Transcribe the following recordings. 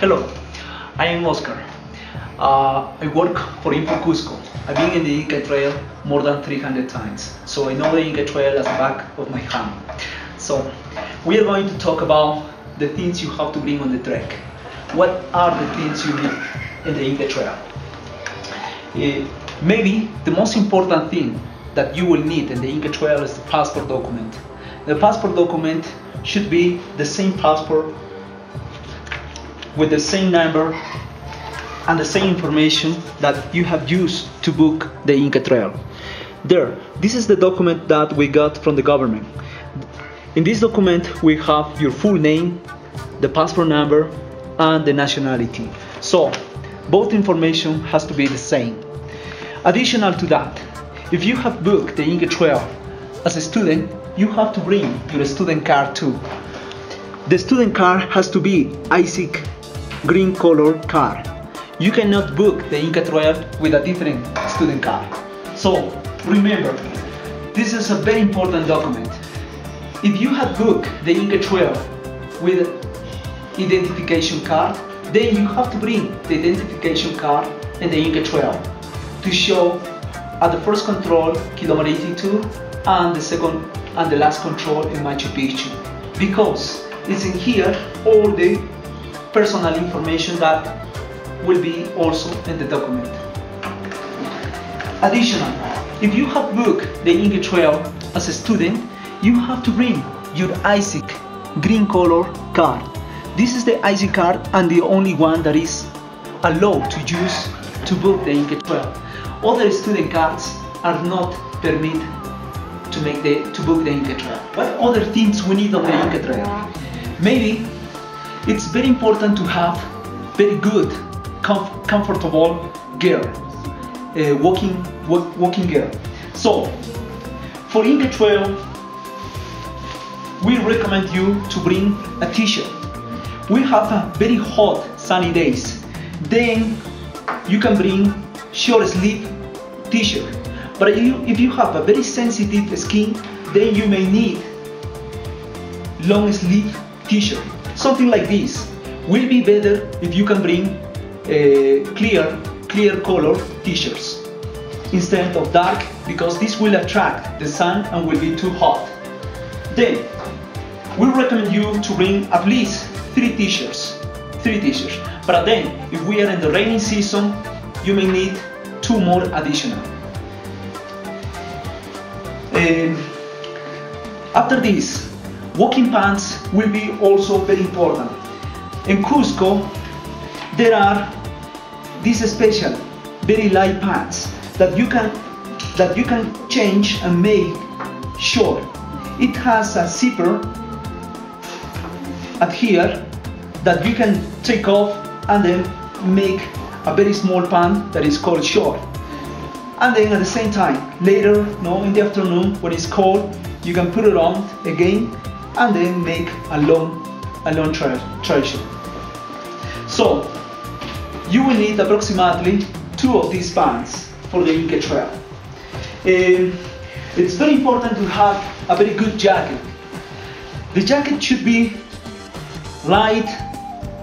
Hello, I am Oscar. I work for InfoCusco. I've been in the Inca Trail more than 300 times, so I know the Inca Trail as the back of my hand. So we are going to talk about the things you have to bring on the trek. What are the things you need in the Inca Trail? Maybe the most important thing that you will need in the Inca Trail is the passport document. The passport document should be the same passport with the same number and the same information that you have used to book the Inca Trail. This is the document that we got from the government. In this document we have your full name, the passport number, and the nationality. So both information has to be the same. Additional to that, if you have booked the Inca Trail as a student, you have to bring your student card too. The student card has to be ISIC green color card. You cannot book the Inca Trail with a different student card. So remember, this is a very important document. If you have booked the Inca Trail with identification card, then you have to bring the identification card and the Inca Trail to show at the first control, kilometer 82, and the second and the last control in Machu Picchu, because it's in here all the personal information that will be also in the document. Additional, if you have booked the Inca Trail as a student, you have to bring your ISIC green color card. This is the ISIC card and the only one that is allowed to use to book the Inca Trail. Other student cards are not permitted to book the Inca Trail. What other things we need on the Inca Trail? Maybe it's very important to have very good, comfortable gear, walking gear. So for Inca Trail, we recommend you to bring a t-shirt. We have a very hot, sunny days. Then you can bring short sleeve t-shirt. But if you have a very sensitive skin, then you may need long sleeve t-shirt. Something like this will be better if you can bring clear color t-shirts instead of dark, because this will attract the sun and will be too hot. Then we recommend you to bring at least 3 t-shirts. But then if we are in the rainy season, you may need 2 more additional. After this, walking pants will be also very important. In Cusco, there are these special, very light pants that you can change and make short. It has a zipper at here that you can take off and then make a very small pant that is called short. And then at the same time, later, in the afternoon when it's cold, you can put it on again and then make a long t-shirt. So you will need approximately 2 of these pants for the Inca Trail. It's very important to have a very good jacket. The jacket should be light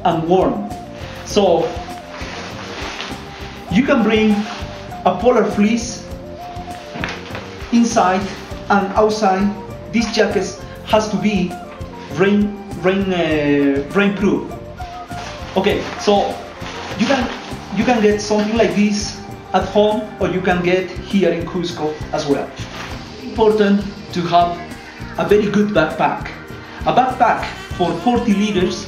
and warm. So you can bring a polar fleece inside and outside. This jacket has to be rainproof. Okay, so you can get something like this at home, or you can get here in Cusco as well. Important to have a very good backpack. A backpack for 40 liters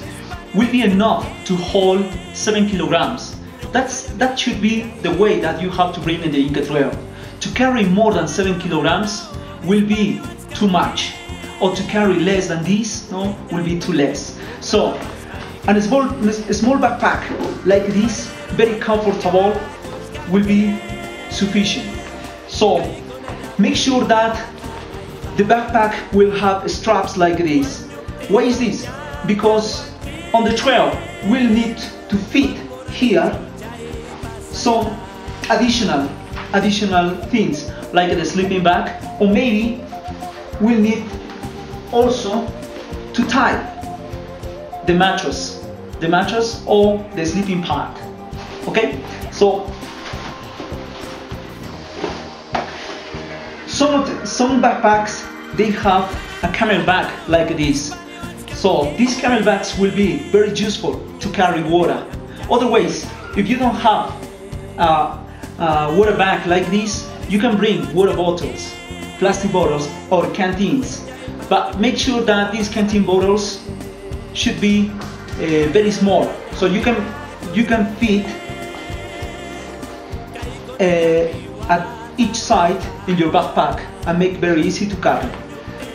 will be enough to hold 7 kilograms. That should be the weight that you have to bring in the Inca Trail. To carry more than 7 kilograms will be too much, or to carry less than this will be too less. So a small backpack like this, very comfortable, will be sufficient. So make sure that the backpack will have straps like this. Why is this? Because on the trail we'll need to fit here some additional things like the sleeping bag, or maybe we'll need also to tie the mattress the mattress or the sleeping pad. Okay, so some backpacks, they have a camel bag like this. So these camel bags will be very useful to carry water. Otherwise, if you don't have a water bag like this, you can bring water bottles, plastic bottles, or canteens. But make sure that these canteen bottles should be very small, so you can fit at each side in your backpack and make very easy to carry.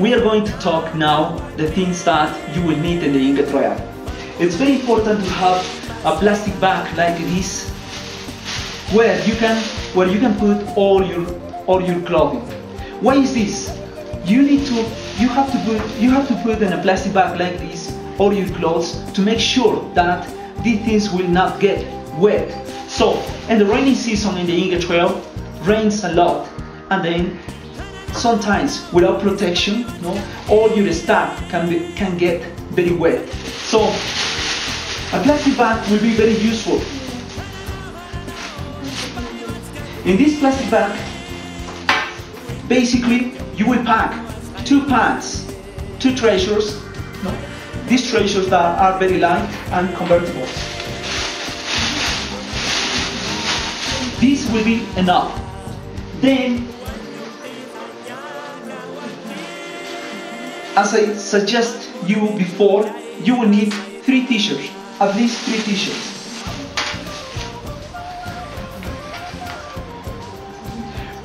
We are going to talk now the things that you will need in the Inca Trail. It's very important to have a plastic bag like this, where you can put all your clothing. Why is this? You have to put in a plastic bag like this all your clothes to make sure that these things will not get wet. So in the rainy season in the Inca Trail, rains a lot, and then sometimes without protection, all your stuff can get very wet. So a plastic bag will be very useful. In this plastic bag, basically you will pack 2 pants, 2 treasures, these treasures that are very light and convertible. This will be enough. Then, as I suggest you before, you will need 3 t-shirts, at least 3 t-shirts.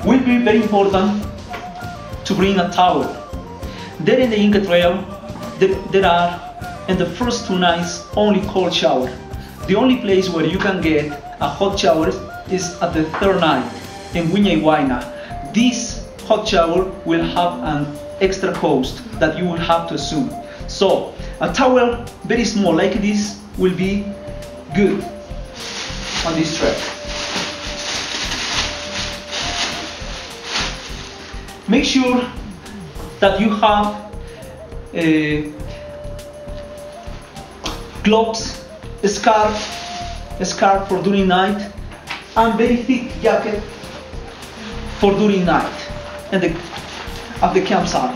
Will be very important to bring a towel. There in the Inca Trail, there are in the first 2 nights only cold shower. The only place where you can get a hot shower is at the 3rd night in Huayna. This hot shower will have an extra cost that you will have to assume. So a towel very small like this will be good on this trip. Make sure that you have gloves, a scarf for during night, and very thick jacket for during night at the campsite.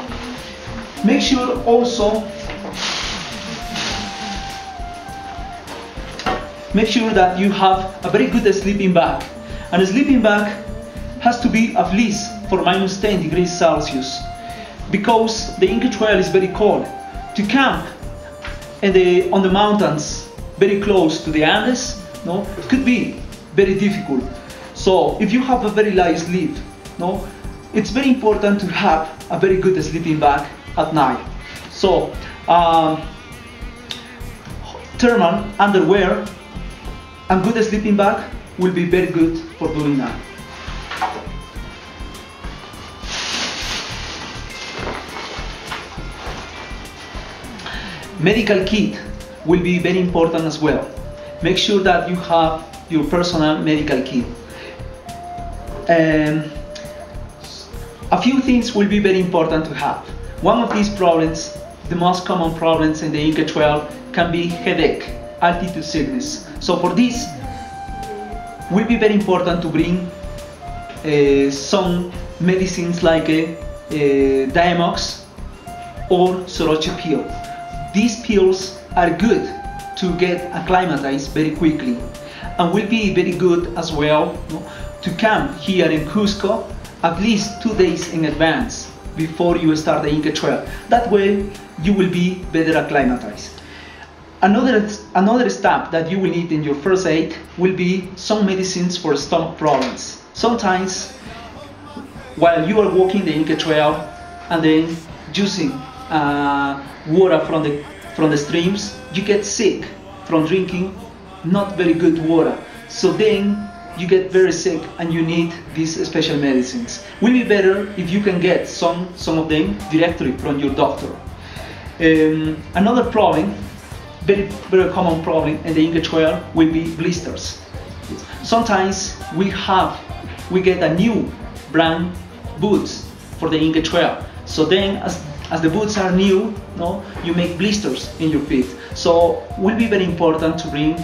Make sure also that you have a very good sleeping bag. And a sleeping bag has to be at least for -10 degrees Celsius, because the Inca Trail is very cold. To camp on the mountains very close to the Andes, it could be very difficult. So if you have a very light sleep, it's very important to have a very good sleeping bag at night. So thermal underwear and good sleeping bag will be very good for doing that. Medical kit will be very important as well. Make sure that you have your personal medical kit. A few things will be very important to have. One of these problems, the most common problems in the Inca Trail, can be headache, altitude sickness. So for this, will be very important to bring some medicines like Diamox or Soroche pill. These pills are good to get acclimatized very quickly, and will be very good as well to camp here in Cusco at least 2 days in advance before you start the Inca Trail. That way you will be better acclimatized. Another step that you will need in your first aid will be some medicines for stomach problems. Sometimes while you are walking the Inca Trail and then using water from the streams, you get sick from drinking not very good water. So then you get very sick and you need these special medicines. Will be better if you can get some of them directly from your doctor. Another problem, very common problem in the Inca Trail, will be blisters. Sometimes we get a new brand boots for the Inca Trail. So then as the boots are new, no, you make blisters in your feet. So it will be very important to bring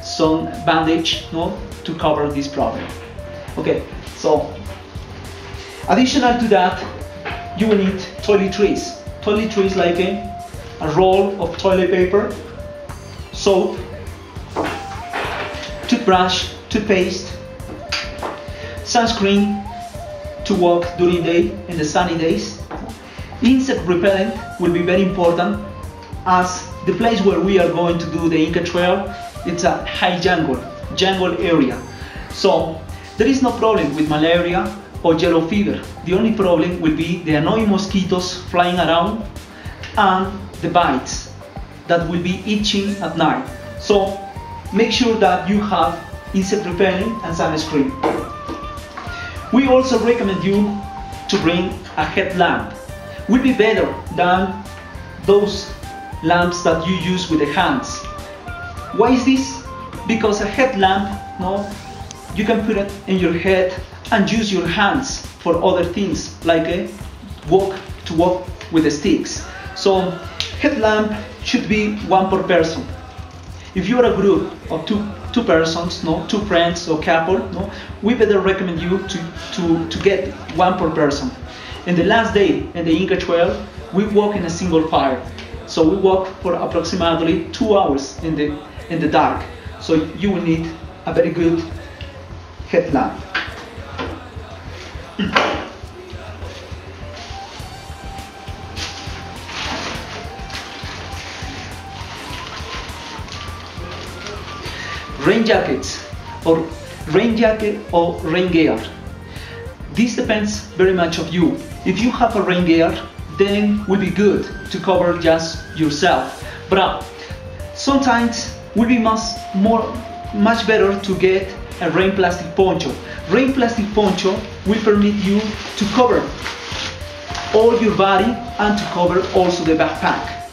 some bandage, no, to cover this problem. Okay, so additional to that, you will need toiletries. Toiletries like a roll of toilet paper, soap, toothbrush, toothpaste, sunscreen to walk during the day in the sunny days. Insect repellent will be very important, as the place where we are going to do the Inca Trail, it's a high jungle area. So there is no problem with malaria or yellow fever. The only problem will be the annoying mosquitoes flying around and the bites that will be itching at night. So make sure that you have insect repellent and sunscreen. We also recommend you to bring a headlamp. Will be better than those lamps that you use with the hands. Why is this? Because a headlamp, no, you can put it in your head and use your hands for other things, like walk with the sticks. So headlamp should be one per person. If you are a group of two persons, no, two friends or couple, no, we better recommend you to get one per person. In the last day in the Inca Trail, we walk in a single file. So we walk for approximately 2 hours in the dark. So you will need a very good headlamp. Rain jackets or rain gear. This depends very much of you. If you have a rain gear, then it will be good to cover just yourself. But sometimes it will be much better to get a rain plastic poncho. Rain plastic poncho will permit you to cover all your body and to cover also the backpack.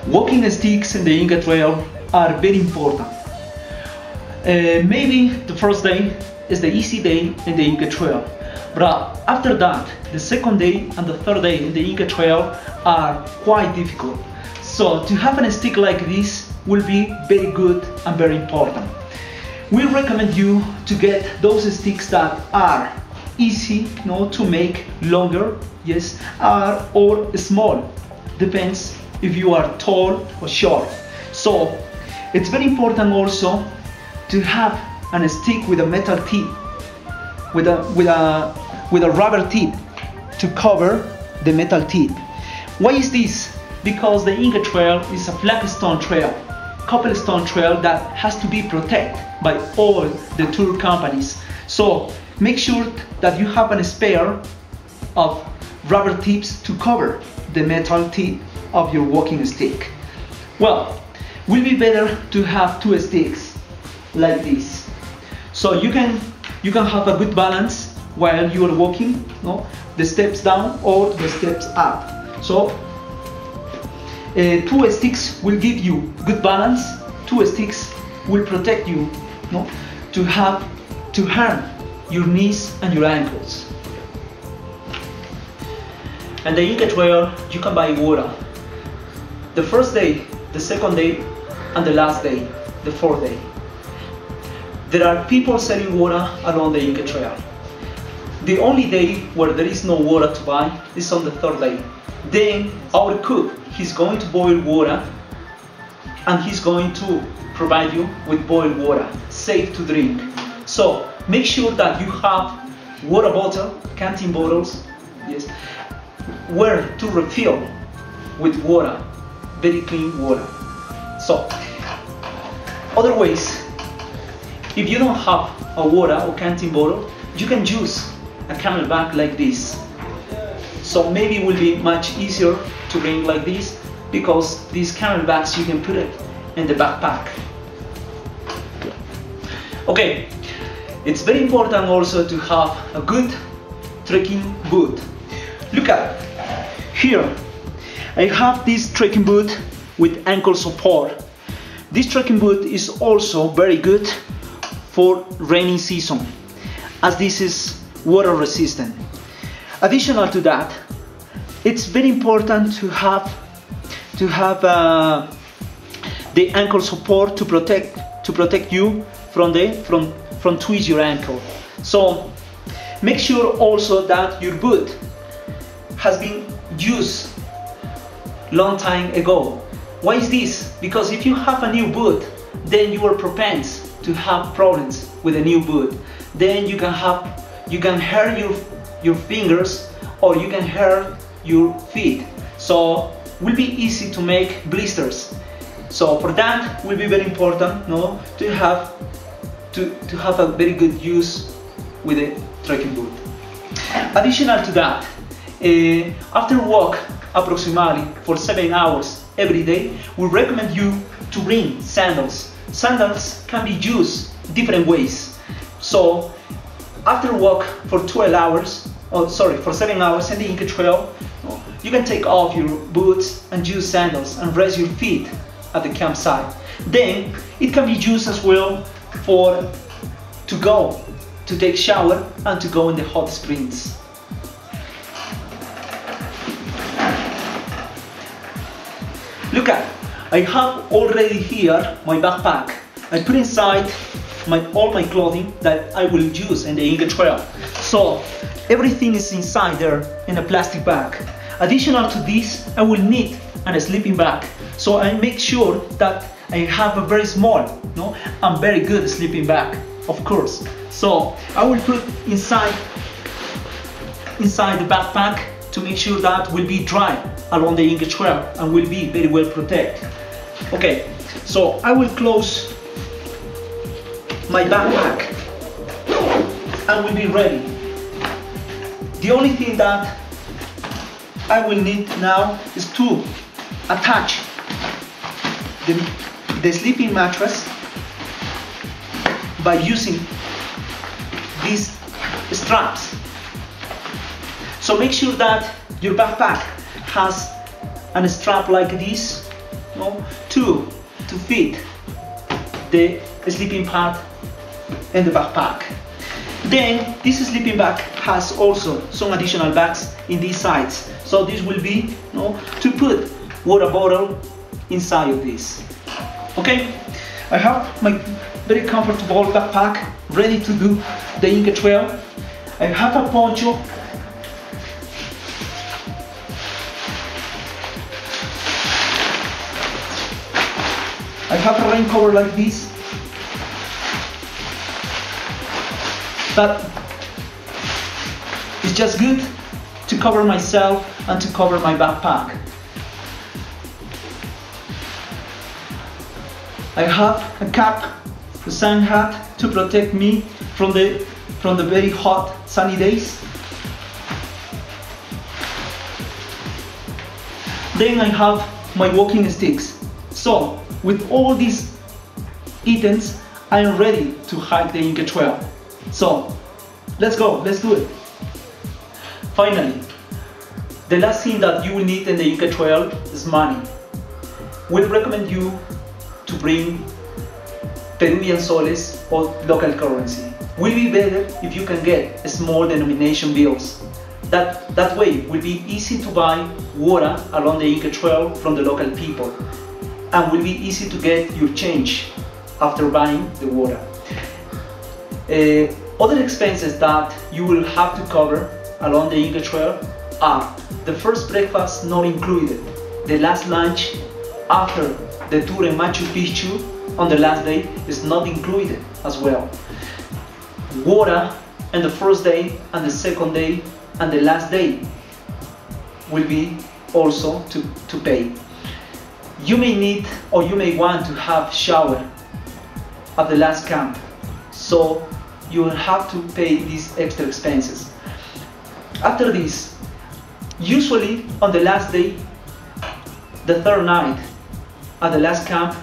Walking sticks in the Inca Trail are very important. Maybe the first day is the easy day in the Inca Trail, but after that, the second day and the third day in the Inca Trail are quite difficult. So to have a stick like this will be very good and very important. We recommend you to get those sticks that are easy, to make longer, yes, or small. Depends if you are tall or short. So it's very important also to have a stick with a metal tip, with a rubber tip to cover the metal tip. Why is this? Because the Inca Trail is a flagstone trail, cobblestone trail that has to be protected by all the tour companies. So make sure that you have a spare of rubber tips to cover the metal tip of your walking stick. Well, it will be better to have two sticks like this, so you can have a good balance while you are walking, the steps down or the steps up. So two sticks will give you good balance. Two sticks will protect you, to harm your knees and your ankles. And the Inca Trail, you can buy water. The first day, the second day, and the last day, the fourth day. There are people selling water along the Inca Trail. The only day where there is no water to buy is on the third day. Then our cook, he's going to boil water and he's going to provide you with boiled water, safe to drink. So make sure that you have water bottle, canteen bottles, yes, where to refill with water, very clean water. So other ways, if you don't have a water or canteen bottle, you can use a camelback like this. So maybe it will be much easier to bring like this, because these camelbacks you can put it in the backpack. Okay, it's very important also to have a good trekking boot. Look at here, I have this trekking boot with ankle support. This trekking boot is also very good for rainy season, as this is water resistant. Additional to that, it's very important to have the ankle support to protect you from twist your ankle. So make sure also that your boot has been used long time ago. Why is this? Because if you have a new boot, then you are propense to have problems with a new boot. Then you can hurt your fingers, or you can hurt your feet. So will be easy to make blisters. So for that will be very important, no, to have a very good use with a trekking boot. Additional to that, after walk approximately for 7 hours every day, we recommend you to bring sandals. Sandals can be used different ways. So after walk for 12 hours, for 7 hours in the Inca Trail, you can take off your boots and use sandals and rest your feet at the campsite. Then it can be used as well to take shower and to go in the hot springs. Look at, I have already here my backpack. I put inside all my clothing that I will use in the Inca Trail. So everything is inside there in a plastic bag. Additional to this, I will need a sleeping bag. So I make sure that I have a very small, and very good sleeping bag, of course. So I will put inside the backpack to make sure that will be dry along the Inca Trail and will be very well protected. Okay, so I will close my backpack and will be ready. The only thing that I will need now is to attach the sleeping mattress by using these straps. So make sure that your backpack has a strap like this, to fit the sleeping pad in the backpack. Then this sleeping bag has also some additional bags in these sides. So this will be to put water bottle inside of this. Okay, I have my very comfortable backpack ready to do the Inca Trail. I have a poncho. I have a rain cover like this. But it's just good to cover myself and to cover my backpack. I have a cap, a sun hat to protect me from the very hot sunny days. Then I have my walking sticks. So with all these items, I am ready to hike the Inca Trail. So let's go, let's do it. Finally, the last thing that you will need in the Inca Trail is money. We recommend you to bring Peruvian soles or local currency. Will be better if you can get small denomination bills. That way it will be easy to buy water along the Inca Trail from the local people, and will be easy to get your change after buying the water. Other expenses that you will have to cover along the Inca Trail are the first breakfast not included, the last lunch after the tour in Machu Picchu on the last day is not included as well. Water on the first day and the second day and the last day will be also to pay. You may need or you may want to have shower at the last camp, so you will have to pay these extra expenses. After this, usually on the last day, the third night at the last camp,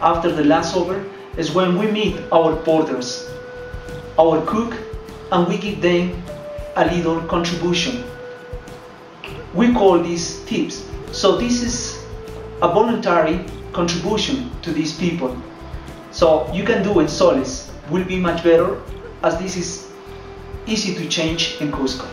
after the last over, is when we meet our porters, our cook, and we give them a little contribution. We call these tips. So this is a voluntary contribution to these people. So you can do it soles, will be much better, as this is easy to change in Cusco.